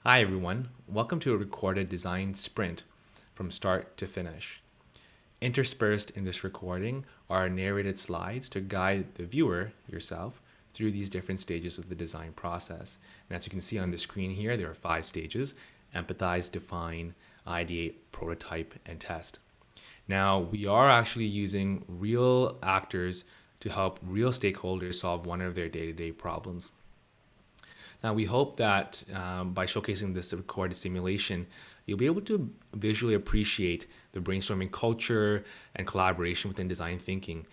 Hi everyone, welcome to a recorded design sprint from start to finish. Interspersed in this recording are narrated slides to guide the viewer, yourself, through these different stages of the design process. And as you can see on the screen here, there are 5 stages: empathize, define, ideate, prototype, and test. Now, we are actually using real actors to help real stakeholders solve one of their day-to-day problems. Now, we hope that by showcasing this recorded simulation, you'll be able to visually appreciate the brainstorming culture and collaboration within design thinking.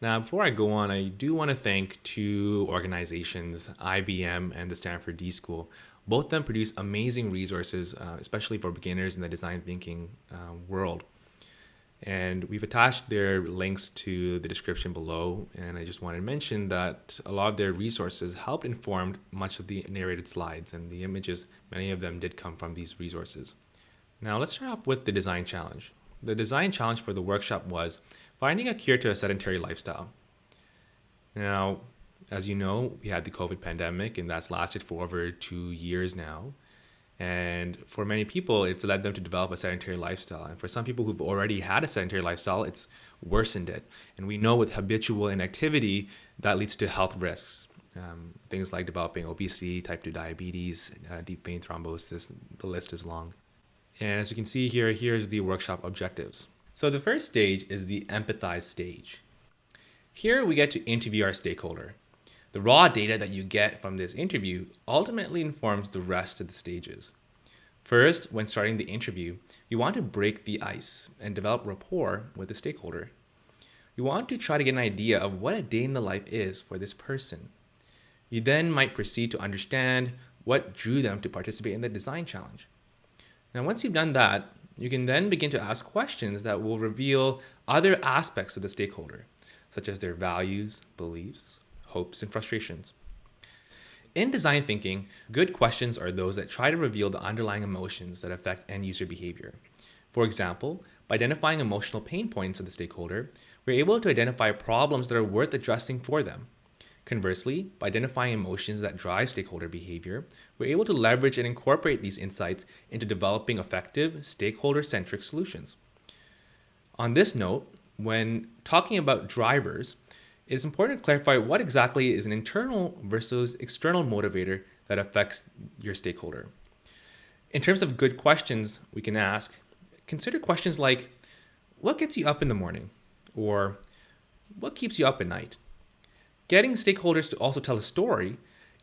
Now, before I go on, I do want to thank 2 organizations, IBM and the Stanford D.SCHOOL. Both of them produce amazing resources, especially for beginners in the design thinking world. And we've attached their links to the description below. And I just wanted to mention that a lot of their resources helped inform much of the narrated slides, and the images, many of them did come from these resources. Now let's start off with the design challenge. The design challenge for the workshop was finding a cure to a sedentary lifestyle. Now, as you know, we had the COVID pandemic, and that's lasted for over 2 years now. And for many people, it's led them to develop a sedentary lifestyle. And for some people who've already had a sedentary lifestyle, it's worsened it. And we know with habitual inactivity, that leads to health risks. Things like developing obesity, type 2 diabetes, deep vein thrombosis, the list is long. And as you can see here, here's the workshop objectives. So the first stage is the empathize stage. Here we get to interview our stakeholder. The raw data that you get from this interview ultimately informs the rest of the stages. First, when starting the interview, you want to break the ice and develop rapport with the stakeholder. You want to try to get an idea of what a day in the life is for this person. You then might proceed to understand what drew them to participate in the design challenge. Now, once you've done that, you can then begin to ask questions that will reveal other aspects of the stakeholder, such as their values, beliefs, hopes, and frustrations. In design thinking, good questions are those that try to reveal the underlying emotions that affect end user behavior. For example, by identifying emotional pain points of the stakeholder, we're able to identify problems that are worth addressing for them. Conversely, by identifying emotions that drive stakeholder behavior, we're able to leverage and incorporate these insights into developing effective, stakeholder-centric solutions. On this note, when talking about drivers, it is important to clarify what exactly is an internal versus external motivator that affects your stakeholder. In terms of good questions we can ask, consider questions like, what gets you up in the morning? Or what keeps you up at night? Getting stakeholders to also tell a story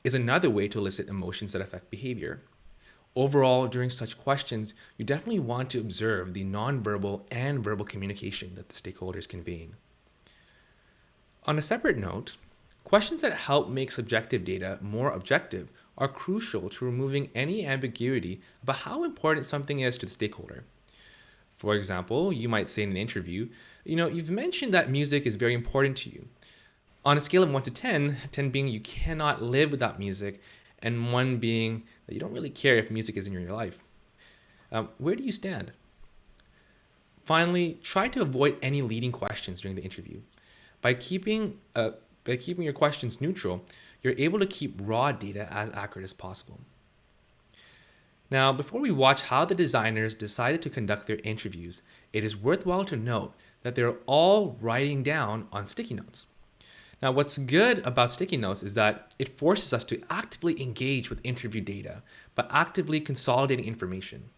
is another way to elicit emotions that affect behavior. Overall, during such questions, you definitely want to observe the nonverbal and verbal communication that the stakeholder is conveying. On a separate note, questions that help make subjective data more objective are crucial to removing any ambiguity about how important something is to the stakeholder. For example, you might say in an interview, you've mentioned that music is very important to you. On a scale of 1 to 10, 10 being you cannot live without music, and 1 being that you don't really care if music is in your life. Where do you stand? Finally, try to avoid any leading questions during the interview. By keeping your questions neutral, you're able to keep raw data as accurate as possible. Now, before we watch how the designers decided to conduct their interviews, it is worthwhile to note that they're all writing down on sticky notes. Now, what's good about sticky notes is that it forces us to actively engage with interview data by actively consolidating information.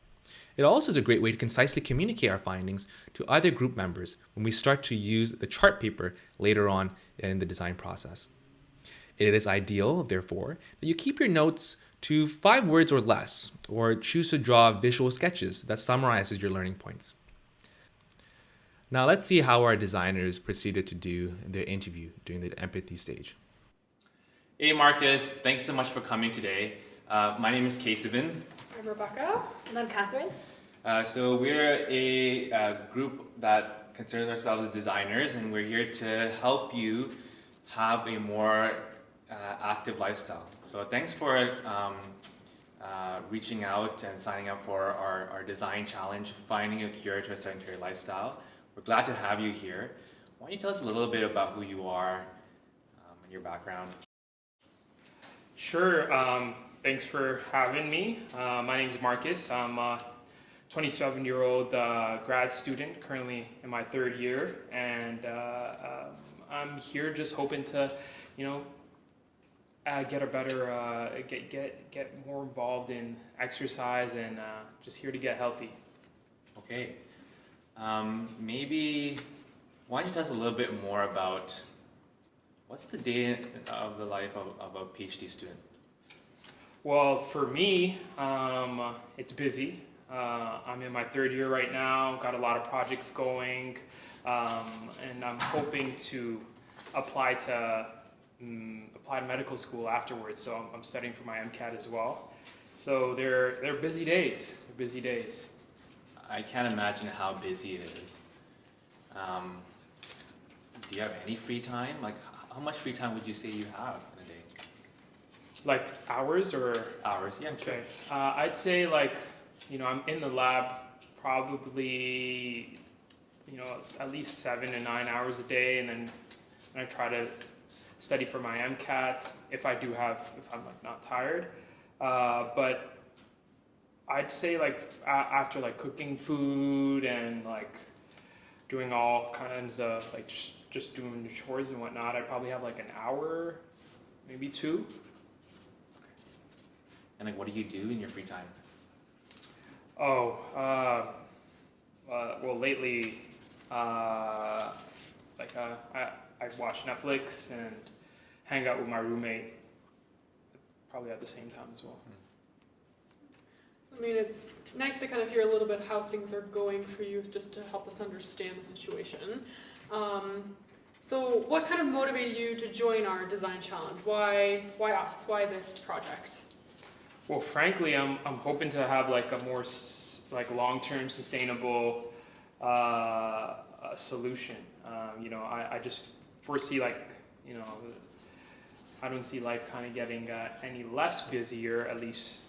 It also is a great way to concisely communicate our findings to other group members when we start to use the chart paper later on in the design process. It is ideal, therefore, that you keep your notes to 5 words or less, or choose to draw visual sketches that summarizes your learning points. Now let's see how our designers proceeded to do their interview during the empathy stage. Hey Markus, thanks so much for coming today. My name is Kasevan. I'm Rebecca. And I'm Catherine. So we're a group that considers ourselves designers, and we're here to help you have a more active lifestyle. So thanks for reaching out and signing up for our design challenge, Finding a Cure to a Sedentary Lifestyle. We're glad to have you here. Why don't you tell us a little bit about who you are and your background? Sure. Thanks for having me. My name is Markus. I'm a 27-year-old grad student, currently in my third year, and I'm here just hoping to, get a better, get more involved in exercise, and just here to get healthy. Okay. Maybe why don't you tell us a little bit more about what's the day of the life of a PhD student? Well, for me, it's busy. I'm in my third year right now, got a lot of projects going, and I'm hoping to apply to medical school afterwards. So I'm studying for my MCAT as well. So they're busy days. They're busy days. I can't imagine how busy it is. Do you have any free time? Like, how much free time would you say you have in a day? Like hours or? Hours, yeah. Okay. Sure. I'd say I'm in the lab probably, at least 7 to 9 hours a day, and then I try to study for my MCAT if I'm not tired. But I'd say after cooking food and doing all kinds of just doing the chores and whatnot, I'd probably have an hour, maybe 2. And what do you do in your free time? Well, lately, I watch Netflix and hang out with my roommate, probably at the same time as well. So, it's nice to kind of hear a little bit how things are going for you, just to help us understand the situation. So what kind of motivated you to join our design challenge? Why us? Why this project? Well, frankly, I'm hoping to have a more long-term sustainable solution. I just foresee I don't see life kind of getting any less busier, at least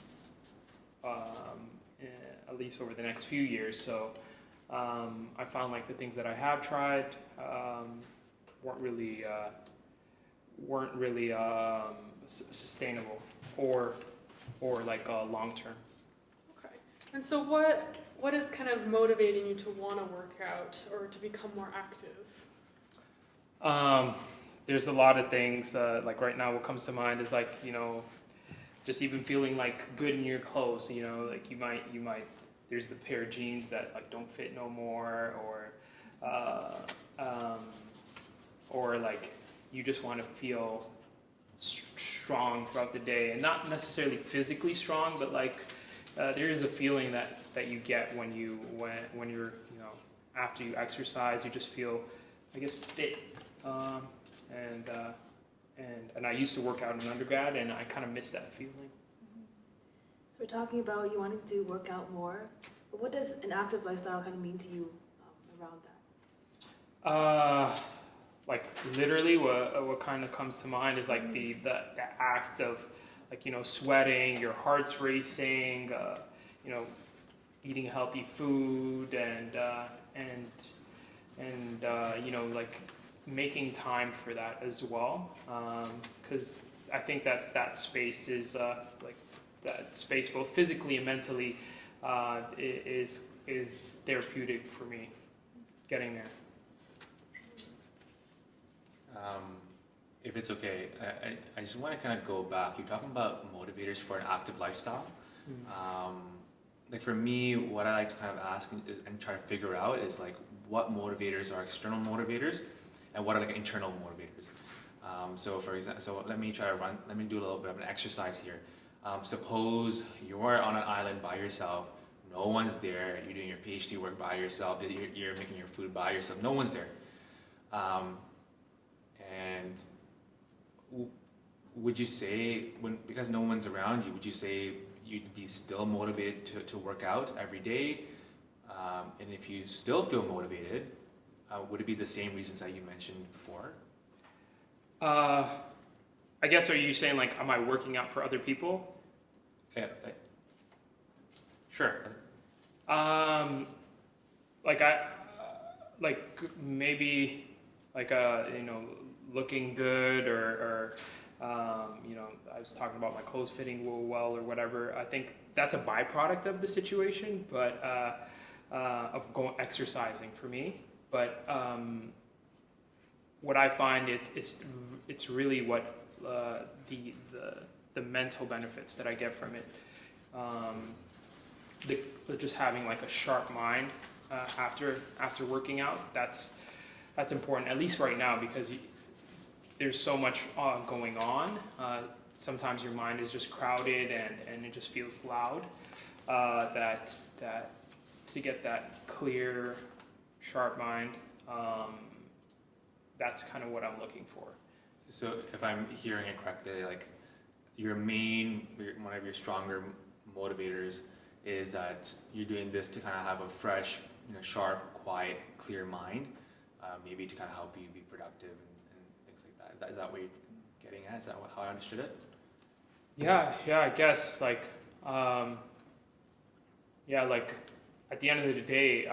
over the next few years. So I found the things that I have tried weren't really sustainable or long term. Okay. And so what is kind of motivating you to want to work out or to become more active? There's a lot of things. Right now, what comes to mind is just even feeling good in your clothes. You might. There's the pair of jeans that don't fit no more, or you just want to feel strong throughout the day, and not necessarily physically strong, but there is a feeling that you get when you're after you exercise, you just feel fit. And I used to work out in undergrad, and I kind of miss that feeling. So we're talking about you wanting to work out more, but what does an active lifestyle kind of mean to you around that? Literally, what kind of comes to mind is the act of sweating, your heart's racing, eating healthy food, and making time for that as well, because I think that space is that space both physically and mentally is therapeutic for me, getting there. If it's okay, I just want to kind of go back. You're talking about motivators for an active lifestyle. Mm-hmm. For me, what I like to kind of ask and try to figure out is what motivators are external motivators and what are internal motivators. So for example, let me do a little bit of an exercise here. Suppose you are on an island by yourself, no one's there, you're doing your PhD work by yourself, you're making your food by yourself, no one's there. And would you say, because no one's around you, would you say you'd be still motivated to work out every day? And if you still feel motivated, would it be the same reasons that you mentioned before? I guess, are you saying am I working out for other people? Yeah. Sure. Maybe looking good or You know, I was talking about my clothes fitting well or whatever. I think that's a byproduct of the situation, but of exercising for me. But what I find it's really what the mental benefits that I get from it. Just having like a sharp mind after working out, that's important, at least right now, because there's so much going on. Sometimes your mind is just crowded and it just feels loud. That to get that clear, sharp mind, that's kind of what I'm looking for. So if I'm hearing it correctly, like one of your stronger motivators is that you're doing this to kind of have a fresh, sharp, quiet, clear mind, maybe to kind of help you be productive and things like that. Is that what you're getting at? Is that how I understood it? Yeah, I guess like at the end of the day,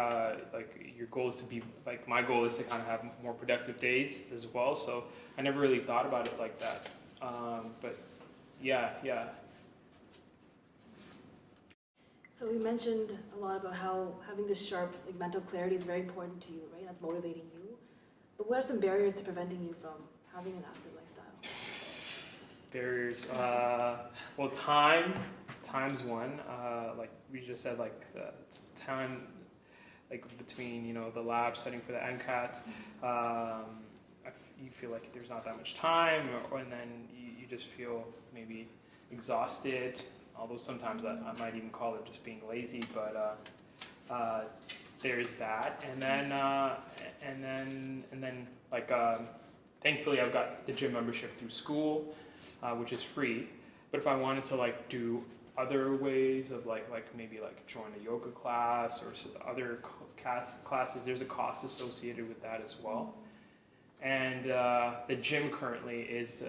like your goal is to be like, my goal is to kind of have more productive days as well. So I never really thought about it like that. But yeah. So we mentioned a lot about how having this sharp mental clarity is very important to you, right? That's motivating you. But what are some barriers to preventing you from having an active lifestyle? Barriers. Well, time's one. Like we just said, time, between the lab studying for the MCAT. You feel like there's not that much time, and then you just feel maybe exhausted. Although sometimes I might even call it just being lazy, but there's that, and then thankfully I've got the gym membership through school, which is free. But if I wanted to do other ways of maybe join a yoga class or other classes, there's a cost associated with that as well. And the gym currently is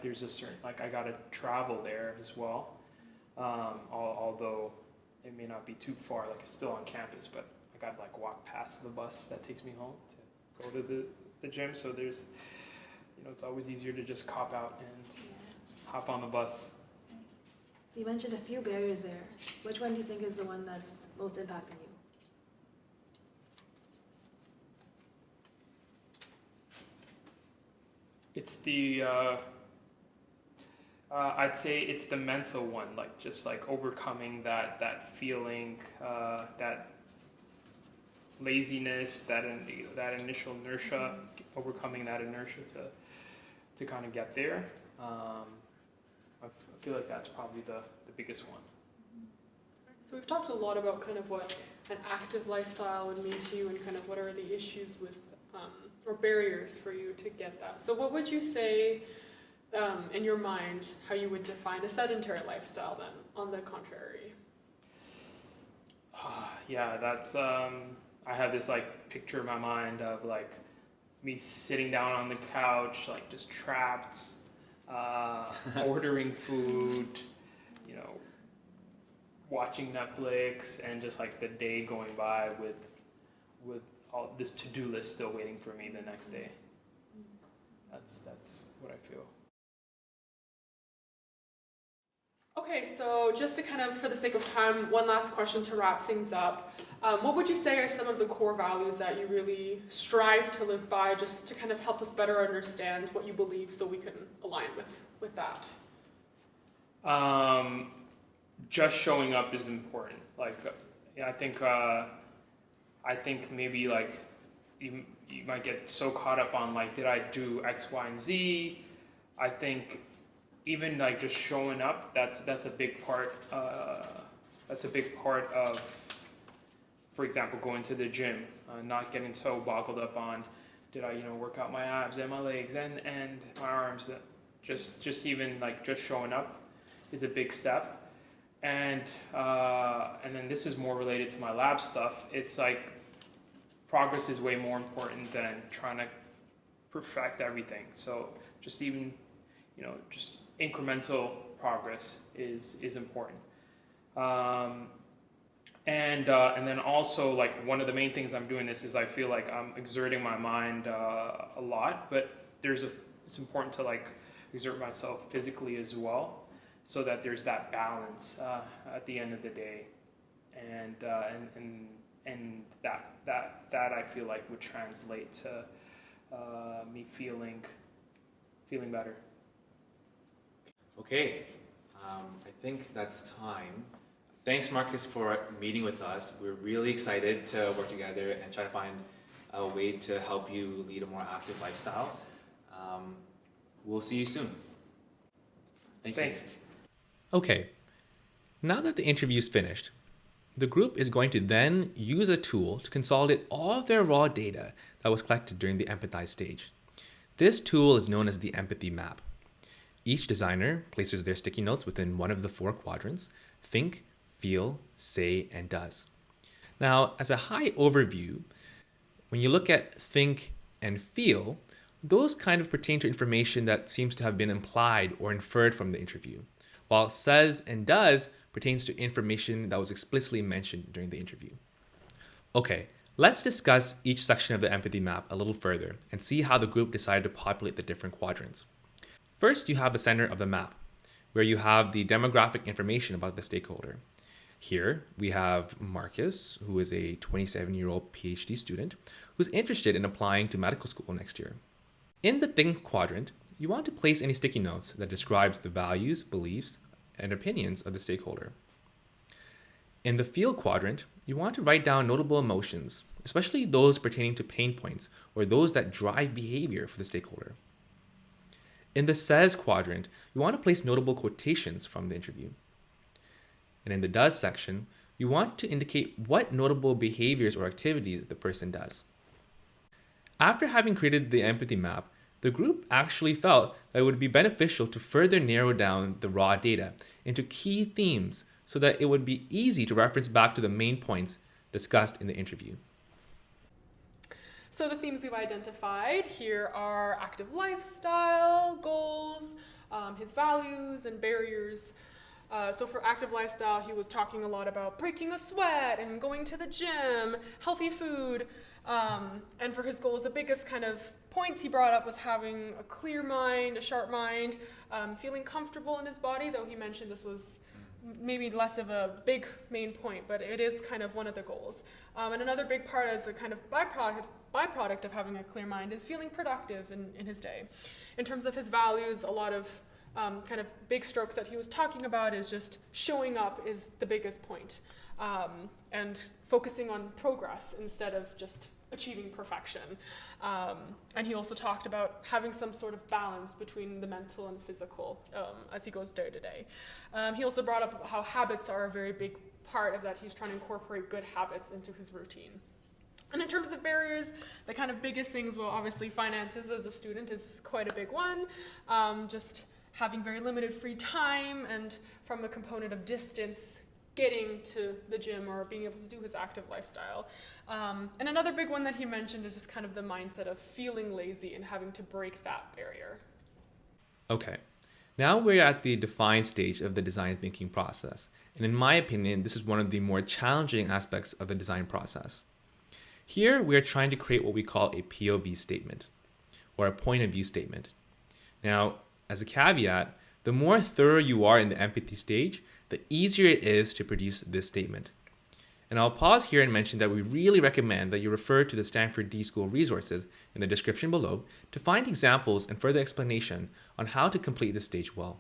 there's a certain, I gotta travel there as well, although it may not be too far, it's still on campus, but I gotta walk past the bus that takes me home to go to the gym. So there's, it's always easier to just cop out and hop on the bus. So you mentioned a few barriers there. Which one do you think is the one that's most impacting you? It's the I'd say it's the mental one, just overcoming that feeling, that laziness, that initial inertia, overcoming that inertia to kind of get there. I feel like that's probably the biggest one. So we've talked a lot about kind of what an active lifestyle would mean to you and kind of what are the issues with or barriers for you to get that. So what would you say in your mind, how you would define a sedentary lifestyle then, on the contrary? Yeah, that's, I have this picture in my mind of me sitting down on the couch, just trapped, ordering food, watching Netflix, and just the day going by with all this to-do list still waiting for me the next day. That's what I feel. Okay, so just to kind of, for the sake of time, one last question to wrap things up. What would you say are some of the core values that you really strive to live by, just to kind of help us better understand what you believe so we can align with that? Just showing up is important. I think maybe you might get so caught up on did I do X, Y, and Z? I think even just showing up, that's a big part. That's a big part of, for example, going to the gym, not getting so boggled up on did I work out my abs and my legs and my arms. Just even just showing up is a big step. And then this is more related to my lab stuff. It's progress is way more important than trying to perfect everything. So just even, just incremental progress is important. And then also one of the main things I'm doing this is I feel like I'm exerting my mind a lot, but there's it's important to like exert myself physically as well, so that there's that balance at the end of the day, and that I feel like would translate to me feeling better. Okay, I think that's time. Thanks, Marcus, for meeting with us. We're really excited to work together and try to find a way to help you lead a more active lifestyle. We'll see you soon. Thanks. Okay, now that the interview's finished, the group is going to then use a tool to consolidate all of their raw data that was collected during the Empathize stage. This tool is known as the empathy map. Each designer places their sticky notes within one of the 4 quadrants: think, feel, say, and does. Now, as a high overview, when you look at think and feel, those kind of pertain to information that seems to have been implied or inferred from the interview, while says and does pertains to information that was explicitly mentioned during the interview. Okay, let's discuss each section of the empathy map a little further and see how the group decided to populate the different quadrants. First, you have the center of the map, where you have the demographic information about the stakeholder. Here, we have Markus, who is a 27-year-old PhD student who's interested in applying to medical school next year. In the think quadrant, you want to place any sticky notes that describes the values, beliefs, and opinions of the stakeholder. In the feel quadrant, you want to write down notable emotions, especially those pertaining to pain points or those that drive behavior for the stakeholder. In the says quadrant, you want to place notable quotations from the interview. And in the does section, you want to indicate what notable behaviors or activities the person does. After having created the empathy map, the group actually felt that it would be beneficial to further narrow down the raw data into key themes so that it would be easy to reference back to the main points discussed in the interview. So the themes we've identified here are active lifestyle, goals, his values and barriers. So for active lifestyle, he was talking a lot about breaking a sweat and going to the gym, healthy food. And for his goals, the biggest kind of points he brought up was having a clear mind, a sharp mind, feeling comfortable in his body, though he mentioned this was maybe less of a big main point, but it is kind of one of the goals. And another big part as a kind of byproduct of having a clear mind is feeling productive in his day. In terms of his values, a lot of kind of big strokes that he was talking about is just showing up is the biggest point, and focusing on progress instead of just achieving perfection. And he also talked about having some sort of balance between the mental and physical as he goes day to day. He also brought up how habits are a very big part of that. He's trying to incorporate good habits into his routine. And in terms of barriers, the kind of biggest things, well, obviously finances as a student is quite a big one. Just having very limited free time, and from the component of distance, getting to the gym or being able to do his active lifestyle. And another big one that he mentioned is just kind of the mindset of feeling lazy and having to break that barrier. Okay, now we're at the define stage of the design thinking process. And in my opinion, this is one of the more challenging aspects of the design process. Here, we are trying to create what we call a POV statement, or a point of view statement. Now, as a caveat, the more thorough you are in the empathy stage, the easier it is to produce this statement. And I'll pause here and mention that we really recommend that you refer to the Stanford D.SCHOOL resources in the description below to find examples and further explanation on how to complete this stage well.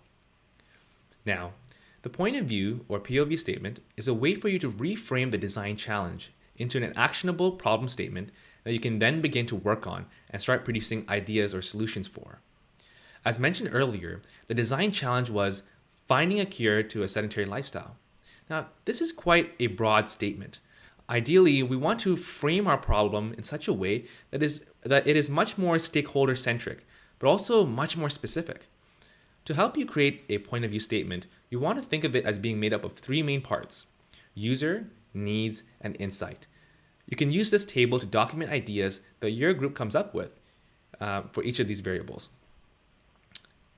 Now, the point of view, or POV statement, is a way for you to reframe the design challenge into an actionable problem statement that you can then begin to work on and start producing ideas or solutions for. As mentioned earlier, the design challenge was finding a cure to a sedentary lifestyle. Now, this is quite a broad statement. Ideally, we want to frame our problem in such a way that it is much more stakeholder-centric, but also much more specific. To help you create a point of view statement, you want to think of it as being made up of 3 main parts: user, needs, and insight. You can use this table to document ideas that your group comes up with for each of these variables.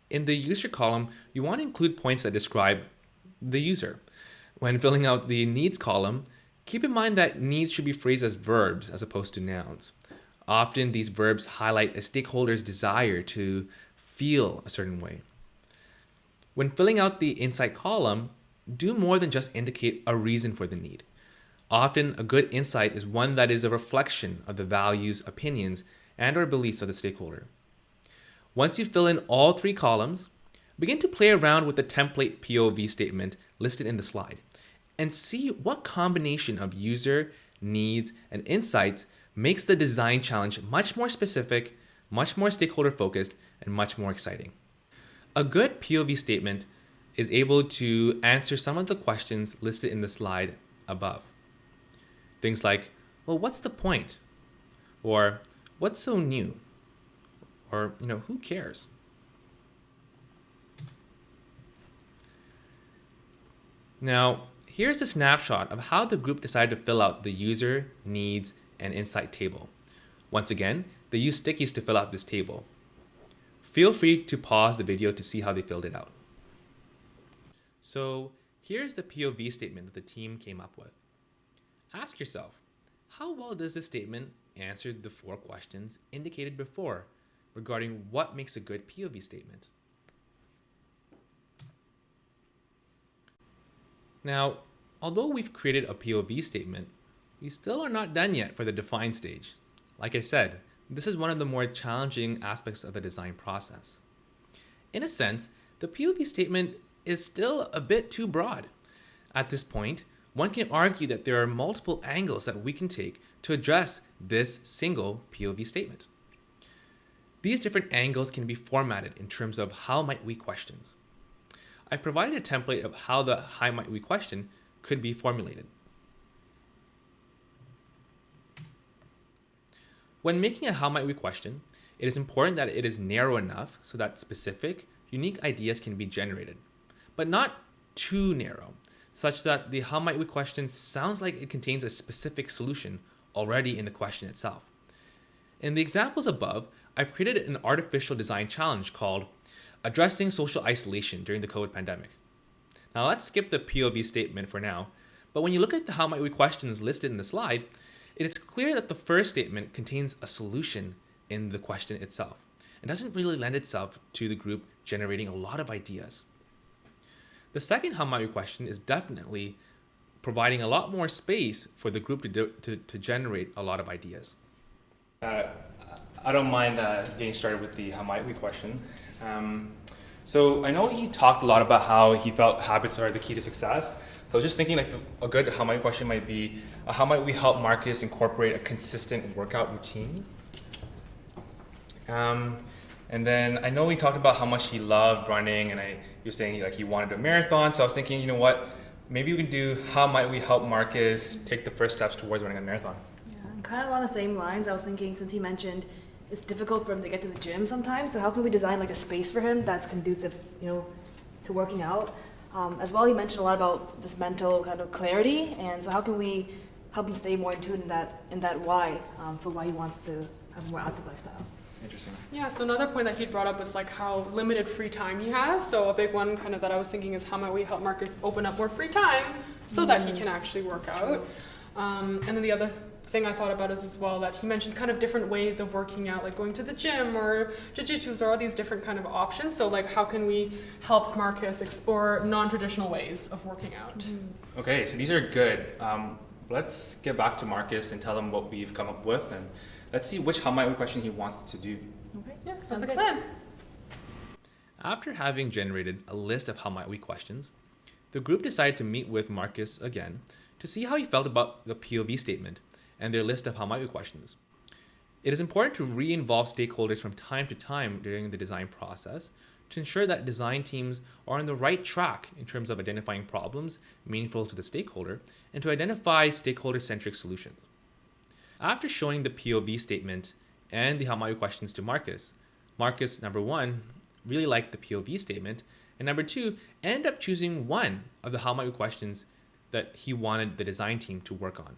In the user column, you want to include points that describe the user. When filling out the needs column, keep in mind that needs should be phrased as verbs as opposed to nouns. Often these verbs highlight a stakeholder's desire to feel a certain way. When filling out the insight column, do more than just indicate a reason for the need. Often, a good insight is one that is a reflection of the values, opinions, and/or beliefs of the stakeholder. Once you fill in all 3 columns, begin to play around with the template POV statement listed in the slide and see what combination of user, needs, and insights makes the design challenge much more specific, much more stakeholder focused, and much more exciting. A good POV statement is able to answer some of the questions listed in the slide above. Things like, well, what's the point? Or what's so new? Or, who cares? Now, here's a snapshot of how the group decided to fill out the user, needs, and insight table. Once again, they used stickies to fill out this table. Feel free to pause the video to see how they filled it out. So here's the POV statement that the team came up with. Ask yourself, how well does this statement answer the 4 questions indicated before regarding what makes a good POV statement? Now, although we've created a POV statement, we still are not done yet for the define stage. Like I said, this is one of the more challenging aspects of the design process. In a sense, the POV statement is still a bit too broad. At this point, one can argue that there are multiple angles that we can take to address this single POV statement. These different angles can be formatted in terms of how might we questions. I've provided a template of how the how might we question could be formulated. When making a how might we question, it is important that it is narrow enough so that specific, unique ideas can be generated, but not too narrow, such that the how might we question sounds like it contains a specific solution already in the question itself. In the examples above, I've created an artificial design challenge called Addressing Social Isolation During the COVID Pandemic. Now let's skip the POV statement for now, but when you look at the how might we questions listed in the slide, it is clear that the first statement contains a solution in the question itself. It doesn't really lend itself to the group generating a lot of ideas. The second how might we question is definitely providing a lot more space for the group to generate a lot of ideas. I don't mind getting started with the how might we question. So I know he talked a lot about how he felt habits are the key to success. So I was just thinking like a good how might question might be, how might we help Markus incorporate a consistent workout routine? And then I know he talked about how much he loved running, and he was saying like he wanted a marathon. So I was thinking, you know what, maybe we can do how might we help Markus take the first steps towards running a marathon? Yeah, and kind of along the same lines, I was thinking, since he mentioned it's difficult for him to get to the gym sometimes, so how can we design like a space for him that's conducive, to working out? As well, he mentioned a lot about this mental kind of clarity, and so how can we help him stay more in tune in that why, for why he wants to have a more active lifestyle? Interesting. Yeah, so another point that he brought up was like how limited free time he has. So a big one kind of that I was thinking is how might we help Markus open up more free time so that he can actually work out. And then the other thing I thought about is as well that he mentioned kind of different ways of working out, like going to the gym or jiu-jitsu, or all these different kind of options. So like how can we help Markus explore non-traditional ways of working out? Okay, so these are good. Let's get back to Markus and tell him what we've come up with, and let's see which how might we question he wants to do. Okay, Yeah, sounds sounds like good. a plan. After having generated a list of how might we questions, the group decided to meet with Markus again to see how he felt about the POV statement and their list of how might we questions. It is important to re-involve stakeholders from time to time during the design process to ensure that design teams are on the right track in terms of identifying problems meaningful to the stakeholder and to identify stakeholder-centric solutions. After showing the POV statement and the how might we questions to Markus, number 1, really liked the POV statement, and number 2, ended up choosing one of the how might we questions that he wanted the design team to work on.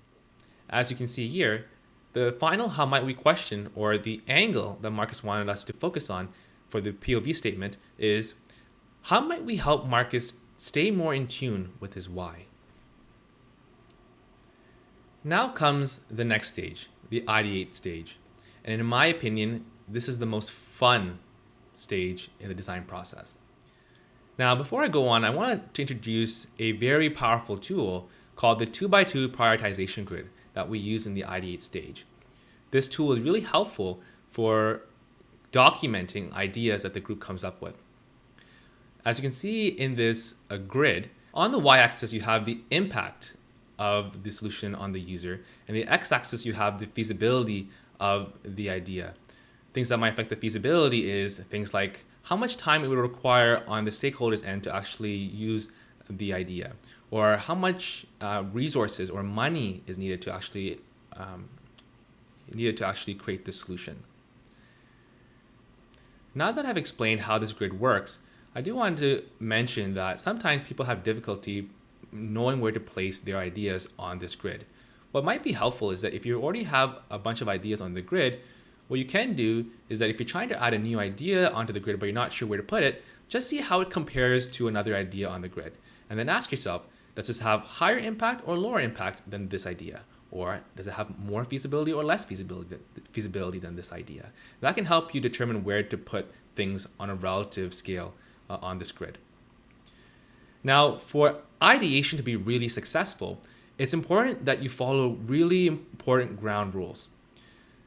As you can see here, the final how might we question, or the angle that Markus wanted us to focus on for the POV statement, is how might we help Markus stay more in tune with his why? Now comes the next stage, the ideate stage. And in my opinion, this is the most fun stage in the design process. Now, before I go on, I want to introduce a very powerful tool called the 2x2 prioritization grid that we use in the ideate stage. This tool is really helpful for documenting ideas that the group comes up with. As you can see in this grid, on the y-axis you have the impact of the solution on the user, and the x-axis you have the feasibility of the idea. Things that might affect the feasibility is things like how much time it would require on the stakeholders' end to actually use the idea, or how much resources or money is needed to actually create the solution. Now that I've explained how this grid works, I do want to mention that sometimes people have difficulty knowing where to place their ideas on this grid. What might be helpful is that if you already have a bunch of ideas on the grid, what you can do is that if you're trying to add a new idea onto the grid but you're not sure where to put it, just see how it compares to another idea on the grid. And then ask yourself, does this have higher impact or lower impact than this idea? Or does it have more feasibility or less feasibility than this idea? That can help you determine where to put things on a relative scale on this grid. Now, for ideation to be really successful, it's important that you follow really important ground rules.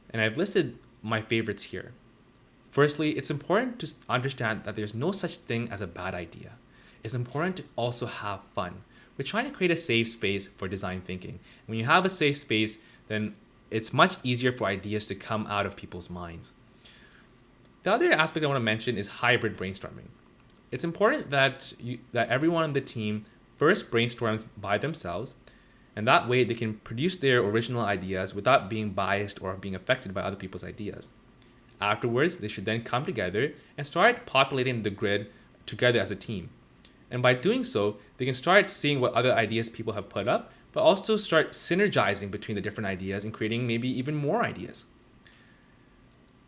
And I've listed my favorites here. Firstly, it's important to understand that there's no such thing as a bad idea. It's important to also have fun. We're trying to create a safe space for design thinking. When you have a safe space, then it's much easier for ideas to come out of people's minds. The other aspect I want to mention is hybrid brainstorming. It's important that everyone on the team first brainstorms by themselves, and that way they can produce their original ideas without being biased or being affected by other people's ideas. Afterwards, they should then come together and start populating the grid together as a team. And by doing so, they can start seeing what other ideas people have put up, but also start synergizing between the different ideas and creating maybe even more ideas.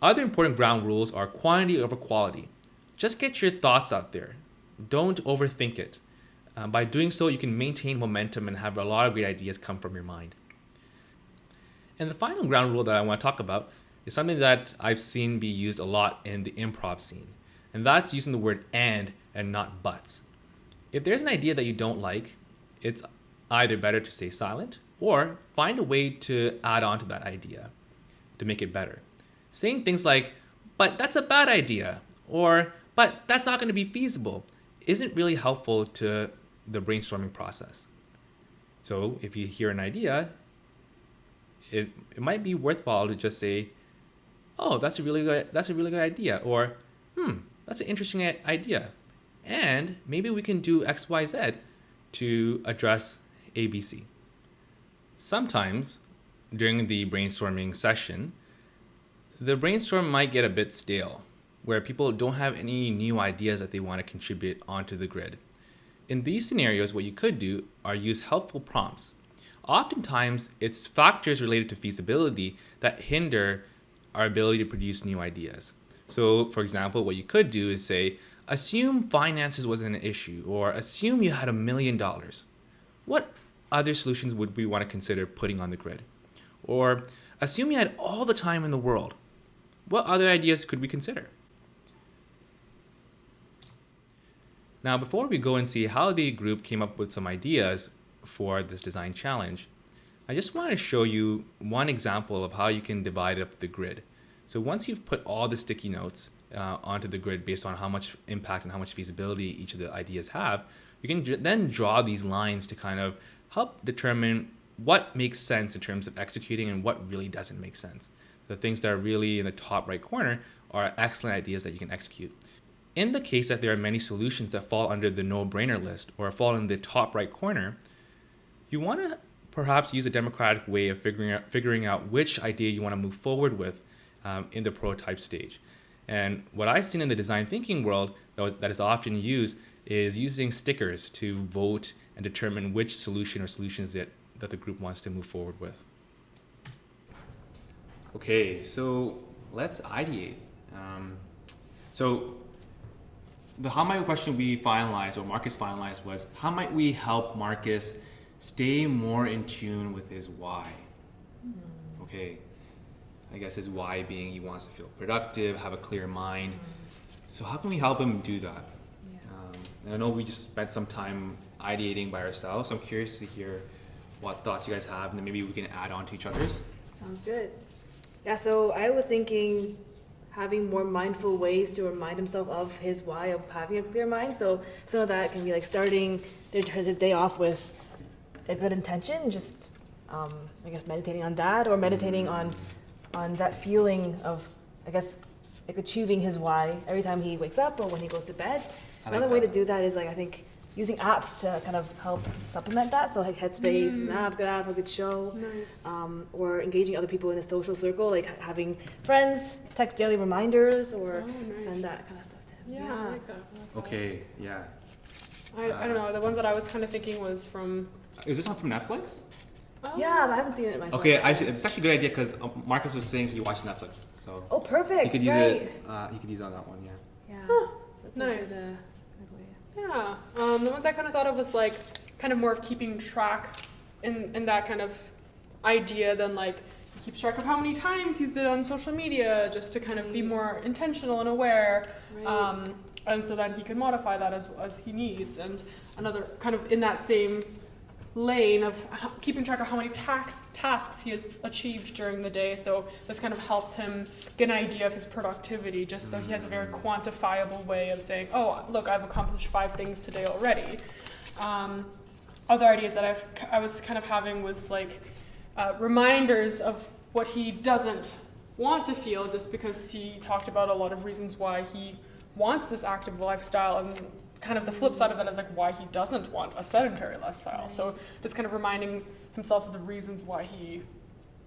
Other important ground rules are quantity over quality. Just get your thoughts out there. Don't overthink it. By doing so, you can maintain momentum and have a lot of great ideas come from your mind. And the final ground rule that I want to talk about is something that I've seen be used a lot in the improv scene. And that's using the word and not buts. If there's an idea that you don't like, it's either better to stay silent or find a way to add on to that idea to make it better. Saying things like, but that's a bad idea, or but that's not going to be feasible, isn't really helpful to the brainstorming process. So if you hear an idea, it might be worthwhile to just say, oh, that's a really good idea, or that's an interesting idea, and maybe we can do XYZ to address ABC. Sometimes during the brainstorming session, the brainstorm might get a bit stale, where people don't have any new ideas that they want to contribute onto the grid. In these scenarios, what you could do are use helpful prompts. Oftentimes, it's factors related to feasibility that hinder our ability to produce new ideas. So, for example, what you could do is say, assume finances wasn't an issue, or assume you had $1 million. What other solutions would we want to consider putting on the grid? Or assume you had all the time in the world. What other ideas could we consider? Now, before we go and see how the group came up with some ideas for this design challenge, I just want to show you one example of how you can divide up the grid. So once you've put all the sticky notes onto the grid based on how much impact and how much feasibility each of the ideas have, you can then draw these lines to kind of help determine what makes sense in terms of executing and what really doesn't make sense. The things that are really in the top right corner are excellent ideas that you can execute. In the case that there are many solutions that fall under the no-brainer list or fall in the top right corner, you want to perhaps use a democratic way of figuring out which idea you want to move forward with in the prototype stage. And what I've seen in the design thinking world that is often used is using stickers to vote and determine which solution or solutions that the group wants to move forward with. Okay, so let's ideate. So the how might question we finalized, or Markus finalized, was how might we help Markus stay more in tune with his why? Okay, I guess his why being he wants to feel productive, have a clear mind. So how can we help him do that? Yeah. And I know we just spent some time ideating by ourselves. So I'm curious to hear what thoughts you guys have, and then maybe we can add on to each other's. Sounds good. Yeah, so I was thinking having more mindful ways to remind himself of his why, of having a clear mind. So some of that can be like starting his day off with a good intention, just I guess meditating on that, or meditating on that feeling of, I guess, like achieving his why every time he wakes up or when he goes to bed. I like Another way to that. do that is like, I think, using apps to kind of help supplement that. So like Headspace, an app, a good show. Nice. Or engaging other people in a social circle, like having friends text daily reminders or Oh, nice. send that kind of stuff to him. Yeah, I like that. Okay, yeah. I don't know. The ones that I was kind of thinking was from. Is this one from Netflix? Oh. Yeah, but I haven't seen it myself. Okay, I see. It's actually a good idea because Marcus was saying he watched Netflix, so Oh, perfect. he could use right. it. He could use it on that one, yeah. Yeah. Huh, So that's nice. a good way. Yeah. The ones I kind of thought of was like kind of more of keeping track in that kind of idea than like he keeps track of how many times he's been on social media just to kind of be more intentional and aware. Right. And so then he can modify that as he needs. And another kind of in that same lane of keeping track of how many tasks he has achieved during the day. So this kind of helps him get an idea of his productivity, just so he has a very quantifiable way of saying, oh, look, I've accomplished 5 things today already. Other ideas that I was kind of having was like reminders of what he doesn't want to feel, just because he talked about a lot of reasons why he wants this active lifestyle, and kind of the flip side of that is like why he doesn't want a sedentary lifestyle. So just kind of reminding himself of the reasons why he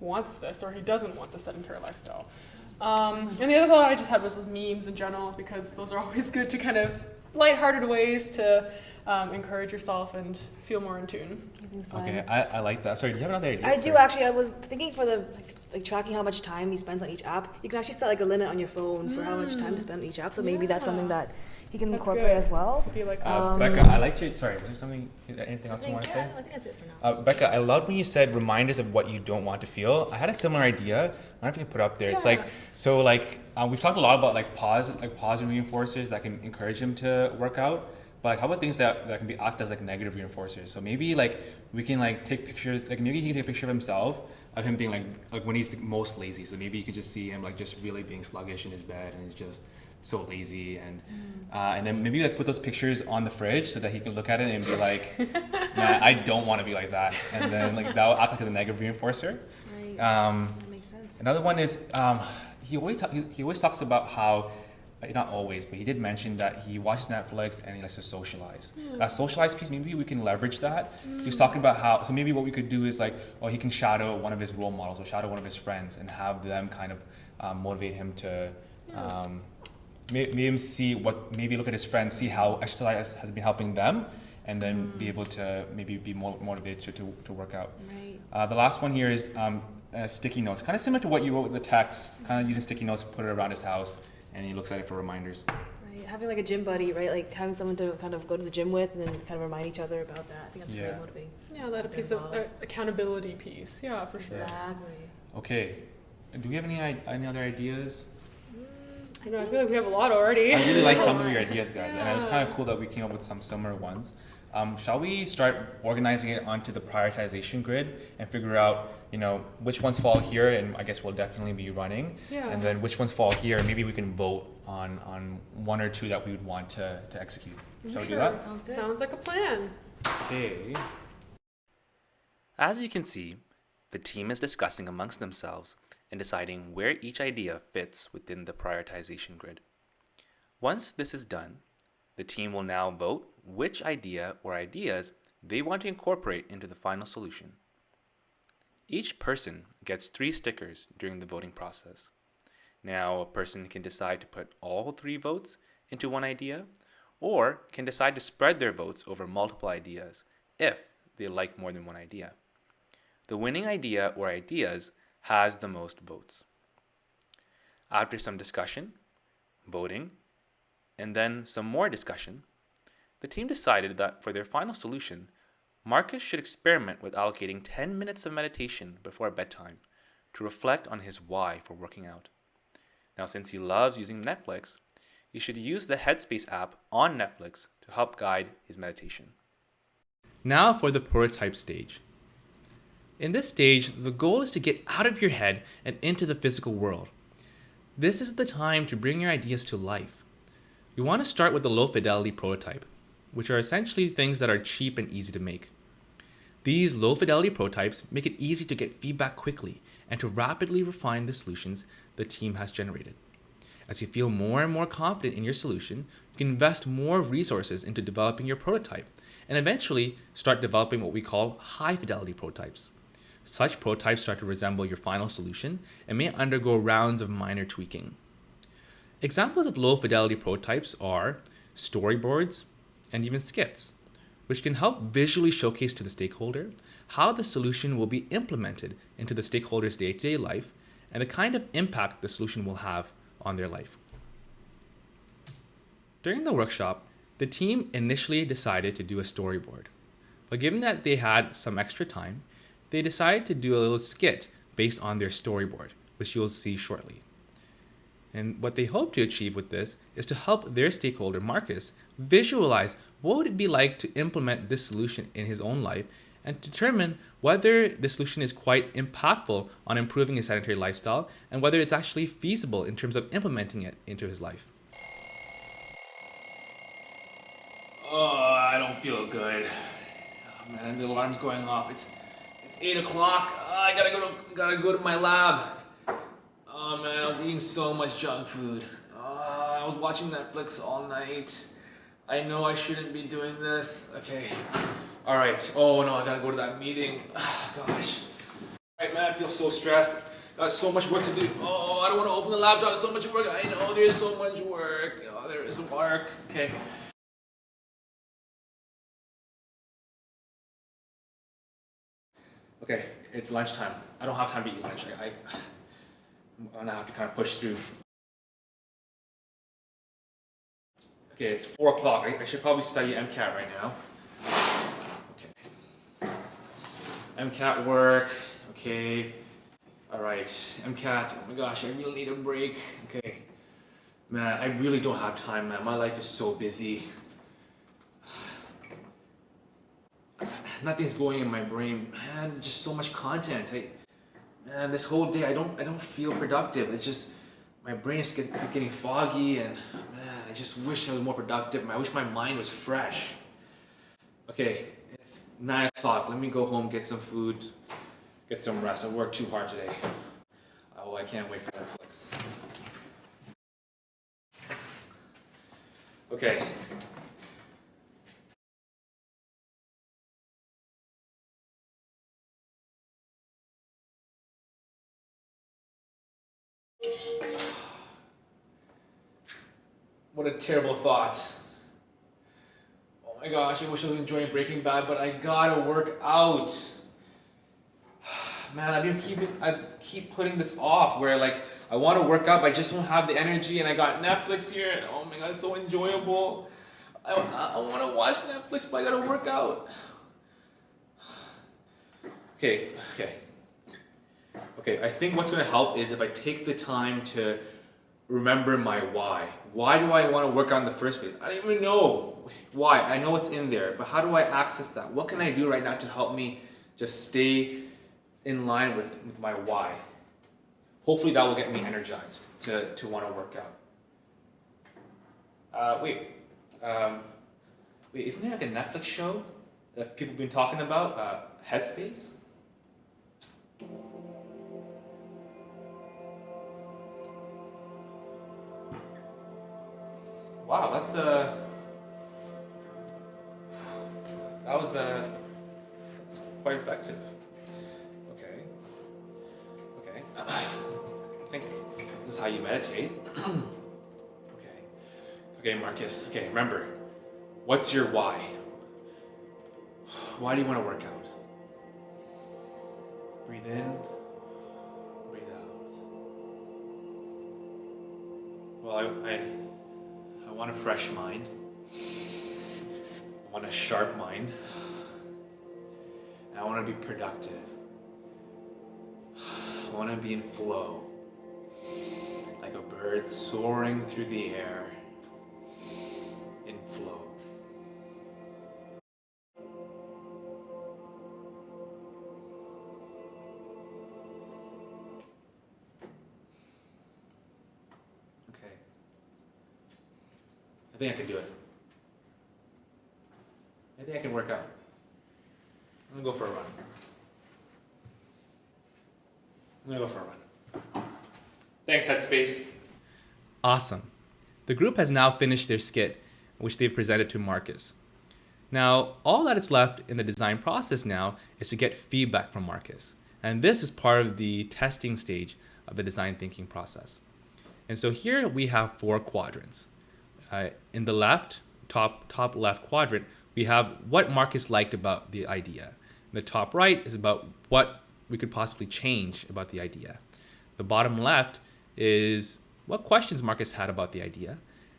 wants this or he doesn't want the sedentary lifestyle. And the other thought I just had was just memes in general, because those are always good to kind of lighthearted ways to encourage yourself and feel more in tune. Keeping fun. Okay, I like that. Sorry, do you have another idea? I do Sorry. actually. I was thinking for the like tracking how much time he spends on each app. You can actually set like a limit on your phone for how much time to spend on each app. So maybe that's something that he can That's incorporate good. as well. Be like, Becca, I liked your. Sorry, was there something? Anything else you want to say? I think that's it for now. Becca, I loved when you said reminders of what you don't want to feel. I had a similar idea. I don't know if you can put it up there. It's like, so like, we've talked a lot about like pause and reinforcers that can encourage him to work out. But like, how about things that can be act as like negative reinforcers? So maybe like we can like take pictures, like maybe he can take a picture of himself, of him being like when he's the most lazy. So maybe you could just see him like just really being sluggish in his bed and he's just so lazy, and then maybe like put those pictures on the fridge so that he can look at it and be like, nah, I don't want to be like that. And then like that will act like as a negative reinforcer. Right. That makes sense. Another one is he always talks about how, not always, but he did mention that he watches Netflix and he likes to socialize. That socialize piece, maybe we can leverage that. He was talking about how, so maybe what we could do is like, oh, he can shadow one of his role models or shadow one of his friends and have them kind of motivate him to maybe him see what, maybe look at his friends, see how exercise has been helping them, and then be able to maybe be more motivated to work out. Right. The last one here is sticky notes, kind of similar to what you wrote with the text, kind of using sticky notes, put it around his house, and he looks at it for reminders. Right. Having like a gym buddy, right? Like having someone to kind of go to the gym with and then kind of remind each other about that. I think that's Yeah. very motivating. yeah, that a piece of accountability piece. Yeah, for sure. Exactly. Okay, do we have any other ideas? I know, I feel like we have a lot already. I really like some of your ideas, guys, and it was Yeah. kind of cool that we came up with some similar ones. Shall we start organizing it onto the prioritization grid and figure out, which ones fall here, and I guess we'll definitely be running, Yeah. and then which ones fall here, maybe we can vote on one or two that we would want to execute. Shall we do that? Sounds good. Sounds like a plan. Okay. As you can see, the team is discussing amongst themselves and deciding where each idea fits within the prioritization grid. Once this is done, the team will now vote which idea or ideas they want to incorporate into the final solution. Each person gets 3 stickers during the voting process. Now, a person can decide to put all 3 votes into one idea, or can decide to spread their votes over multiple ideas if they like more than one idea. The winning idea or ideas has the most votes. After some discussion, voting, and then some more discussion, the team decided that for their final solution, Markus should experiment with allocating 10 minutes of meditation before bedtime to reflect on his why for working out. Now, since he loves using Netflix, you should use the Headspace app on Netflix to help guide his meditation. Now for the prototype stage. In this stage, the goal is to get out of your head and into the physical world. This is the time to bring your ideas to life. You want to start with the low fidelity prototype, which are essentially things that are cheap and easy to make. These low fidelity prototypes make it easy to get feedback quickly and to rapidly refine the solutions the team has generated. As you feel more and more confident in your solution, you can invest more resources into developing your prototype and eventually start developing what we call high fidelity prototypes. Such prototypes start to resemble your final solution and may undergo rounds of minor tweaking. Examples of low fidelity prototypes are storyboards and even skits, which can help visually showcase to the stakeholder how the solution will be implemented into the stakeholder's day-to-day life and the kind of impact the solution will have on their life. During the workshop, the team initially decided to do a storyboard, but given that they had some extra time, they decided to do a little skit based on their storyboard, which you'll see shortly. And what they hope to achieve with this is to help their stakeholder, Markus, visualize what would it be like to implement this solution in his own life and determine whether the solution is quite impactful on improving his sedentary lifestyle and whether it's actually feasible in terms of implementing it into his life. Oh, I don't feel good. Oh, man, the alarm's going off. It's 8 o'clock. I gotta go to my lab. Oh man, I was eating so much junk food. I was watching Netflix all night. I know I shouldn't be doing this. Okay. Alright. Oh no, I gotta go to that meeting. Gosh. Alright man, I feel so stressed. Got so much work to do. Oh, I don't want to open the laptop. There's so much work. I know there's so much work. Oh, there is some work. Okay. Okay, it's lunchtime. I don't have time to eat lunch. I'm gonna have to kind of push through. Okay, it's 4 o'clock. I should probably study MCAT right now. Okay. MCAT work. Okay. Alright, MCAT. Oh my gosh, I really need a break. Okay. Man, I really don't have time, man. My life is so busy. Nothing's going in my brain. Man, there's just so much content. Man, this whole day I don't feel productive. It's just my brain is getting foggy, and man, I just wish I was more productive. I wish my mind was fresh. Okay, it's 9 o'clock. Let me go home, get some food, get some rest. I worked too hard today. Oh, I can't wait for Netflix. Okay. What a terrible thought. Oh my gosh, I wish I was enjoying Breaking Bad, but I gotta work out. Man, I keep putting this off where like I want to work out, but I just don't have the energy, and I got Netflix here, and oh my god, it's so enjoyable. I want to watch Netflix, but I gotta work out. Okay, I think what's gonna help is if I take the time to remember my why. Why do I want to work out in the first place? I don't even know why. I know it's in there, but how do I access that? What can I do right now to help me just stay in line with my why? Hopefully that will get me energized to want to work out. Wait, isn't there like a Netflix show that people have been talking about? Headspace? Wow, that's quite effective. Okay. I think this is how you meditate. Okay, Markus. Okay, remember, what's your why? Why do you want to work out? Breathe in, breathe out. Well, I want a fresh mind. I want a sharp mind. And I want to be productive. I want to be in flow. Like a bird soaring through the air, I think I can do it. I think I can work out. I'm gonna go for a run. Thanks, Headspace. Awesome. The group has now finished their skit, which they've presented to Markus. Now, all that is left in the design process now is to get feedback from Markus. And this is part of the testing stage of the design thinking process. And so here we have 4 quadrants. In the left, top left quadrant, we have what Markus liked about the idea. The top right is about what we could possibly change about the idea. The bottom left is what questions Markus had about the idea.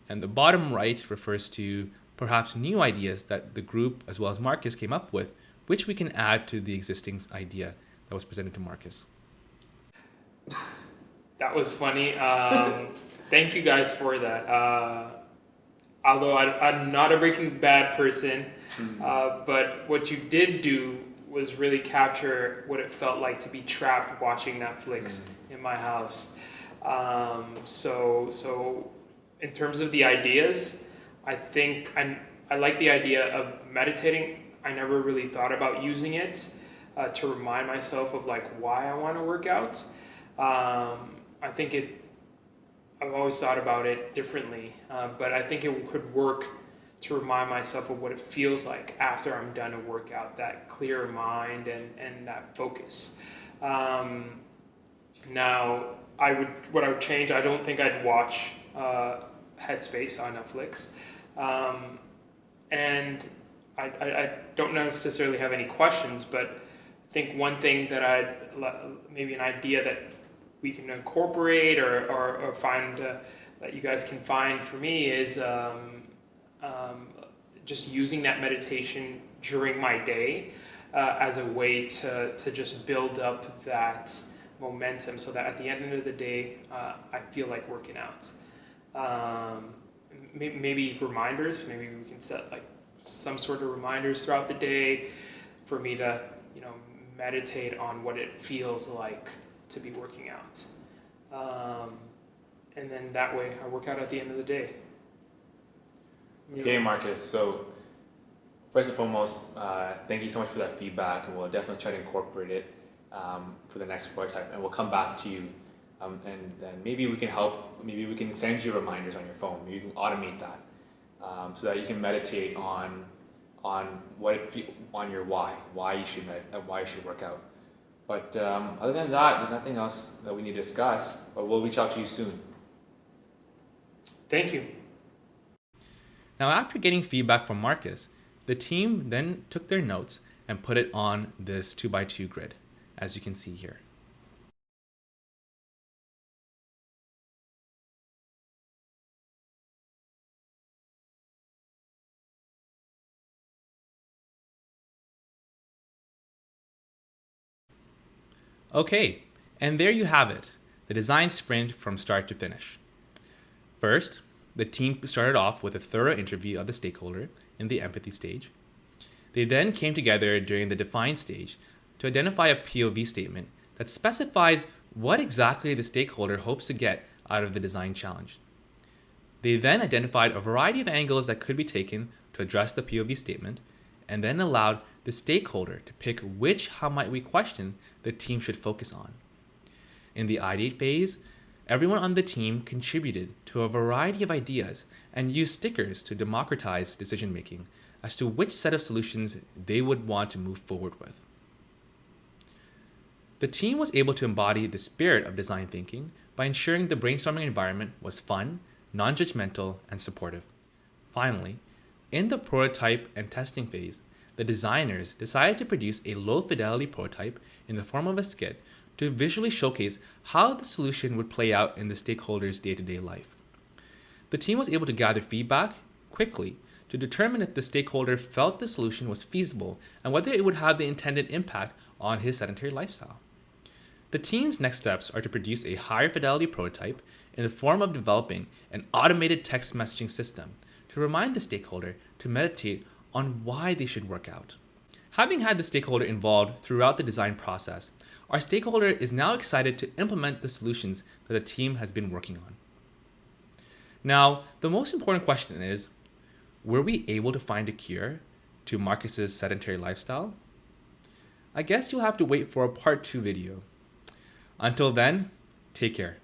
And the bottom right refers to perhaps new ideas that the group as well as Markus came up with, which we can add to the existing idea that was presented to Markus. That was funny. Thank you guys for that. Although I'm not a Breaking Bad person, but what you did do was really capture what it felt like to be trapped watching Netflix in my house. So in terms of the ideas, I think I like the idea of meditating. I never really thought about using it to remind myself of like why I want to work out. I've always thought about it differently, but I think it could work to remind myself of what it feels like after I'm done a workout, that clear mind and that focus. Now, what I would change, I don't think I'd watch Headspace on Netflix. And I don't necessarily have any questions, but I think one thing that maybe an idea that we can incorporate or find that you guys can find for me is just using that meditation during my day as a way to just build up that momentum so that at the end of the day, I feel like working out. Maybe reminders, maybe we can set like some sort of reminders throughout the day for me to, meditate on what it feels like to be working out. And then that way I work out at the end of the day. Okay, Markus. So first and foremost, thank you so much for that feedback, and we'll definitely try to incorporate it for the next prototype, and we'll come back to you. And maybe we can help. Maybe we can send you reminders on your phone. Maybe you can automate that so that you can meditate on on your why you should work out. But other than that, there's nothing else that we need to discuss. But we'll reach out to you soon. Thank you. Now, after getting feedback from Markus, the team then took their notes and put it on this 2x2 grid, as you can see here. Okay, and there you have it, the design sprint from start to finish. First, the team started off with a thorough interview of the stakeholder in the empathy stage. They then came together during the define stage to identify a POV statement that specifies what exactly the stakeholder hopes to get out of the design challenge. They then identified a variety of angles that could be taken to address the POV statement, and then allowed the stakeholder to pick which how might we question the team should focus on. In the ideate phase, everyone on the team contributed to a variety of ideas and used stickers to democratize decision making as to which set of solutions they would want to move forward with. The team was able to embody the spirit of design thinking by ensuring the brainstorming environment was fun, non-judgmental, and supportive. Finally, in the prototype and testing phase, the designers decided to produce a low-fidelity prototype in the form of a skit to visually showcase how the solution would play out in the stakeholders' day-to-day life. The team was able to gather feedback quickly to determine if the stakeholder felt the solution was feasible and whether it would have the intended impact on his sedentary lifestyle. The team's next steps are to produce a higher fidelity prototype in the form of developing an automated text messaging system to remind the stakeholder to meditate on why they should work out. Having had the stakeholder involved throughout the design process, our stakeholder is now excited to implement the solutions that the team has been working on. Now, the most important question is, were we able to find a cure to Marcus's sedentary lifestyle? I guess you'll have to wait for a part 2 video. Until then, take care.